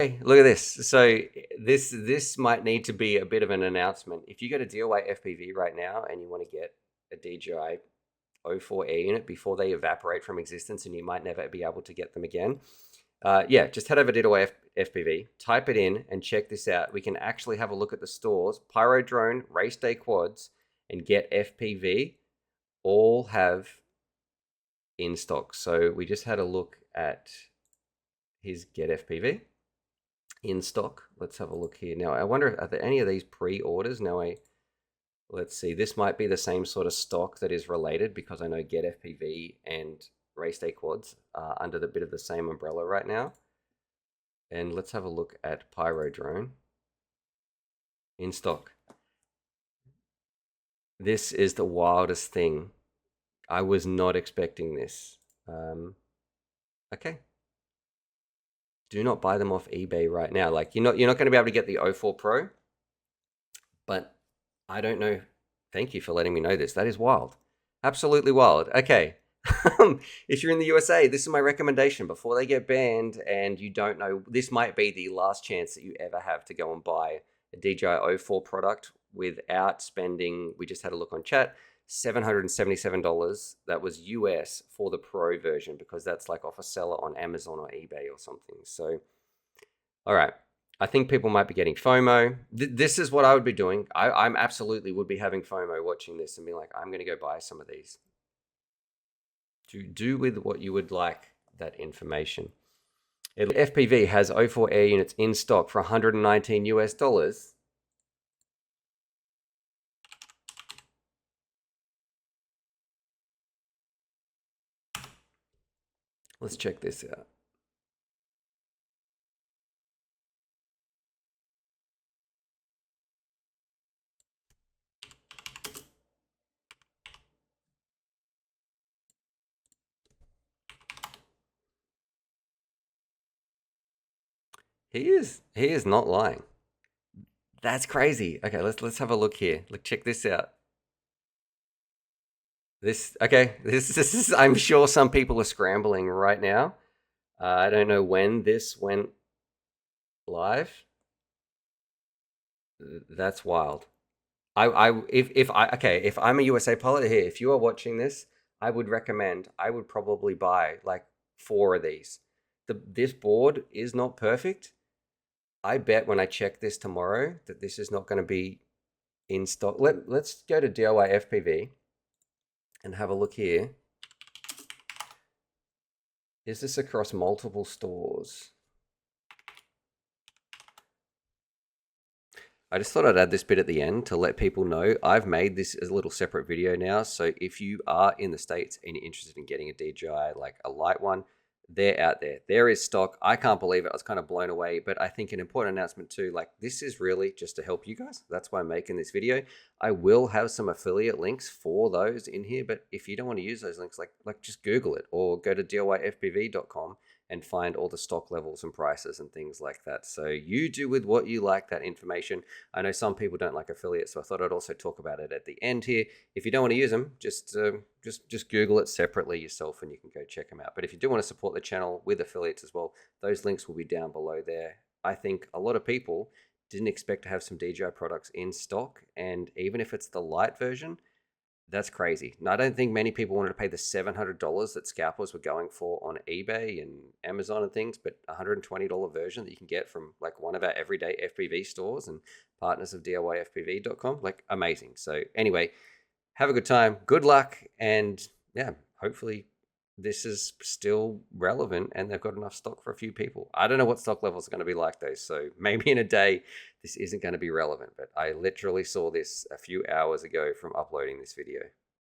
Hey, look at this. So this might need to be a bit of an announcement. If you go to DIY FPV right now and you want to get a DJI 04 air unit before they evaporate from existence and you might never be able to get them again, yeah, just head over to DIY FPV, type it in, and check this out. We can actually have a look at the stores. Pyro Drone, Race Day Quads, and Get FPV all have in stock. So we just had a look at his Get FPV in stock. Let's have a look here. Now, I wonder, are there any of these pre-orders? Now, let's see. This might be the same sort of stock that is related because I know Get FPV and Race Day Quads are under the bit of the same umbrella right now. And let's have a look at Pyro Drone in stock. This is the wildest thing. I was not expecting this. Okay. Do not buy them off eBay right now. Like you're not going to be able to get the 04 Pro, but I don't know. Thank you for letting me know this. That is wild. Absolutely wild. Okay. If you're in the USA, this is my recommendation before they get banned and you don't know, this might be the last chance that you ever have to go and buy a DJI 04 product without spending, we just had a look on chat, $777. That was US for the Pro version because that's like off a seller on Amazon or eBay or something. So, all right. I think people might be getting FOMO. This is what I would be doing. I'm absolutely would be having FOMO watching this and be like, I'm going to go buy some of these. To do with what you would like that information. FPV has 04 air units in stock for 119 US dollars. Let's check this out. He is not lying. That's crazy. Okay, let's have a look here. Look, check this out. This is I'm sure some people are scrambling right now. I don't know when this went live. That's wild. If I'm a USA pilot here, if you are watching this, I would probably buy like 4 of these. This board is not perfect. I bet when I check this tomorrow that this is not going to be in stock. Let's go to DIY FPV and have a look here. Is this across multiple stores? I just thought I'd add this bit at the end to let people know I've made this as a little separate video now. So if you are in the States and you're interested in getting a DJI, like a light one, they're out there. There is stock. I can't believe it. I was kind of blown away. But I think an important announcement too, like this is really just to help you guys. That's why I'm making this video. I will have some affiliate links for those in here. But if you don't want to use those links, like just Google it or go to DIYFPV.com and find all the stock levels and prices and things like that. So you do with what you like that information. I know some people don't like affiliates, so I thought I'd also talk about it at the end here. If you don't want to use them, just Google it separately yourself and you can go check them out. But if you do want to support the channel with affiliates as well, those links will be down below there. I think a lot of people didn't expect to have some DJI products in stock, and even if it's the light version, that's crazy. Now, I don't think many people wanted to pay the $700 that scalpers were going for on eBay and Amazon and things, but $120 version that you can get from like one of our everyday FPV stores and partners of DIYFPV.com, like amazing. So anyway, have a good time, good luck, and yeah, hopefully this is still relevant and they've got enough stock for a few people. I don't know what stock levels are going to be like though, so maybe in a day this isn't going to be relevant, but I literally saw this a few hours ago from uploading this video.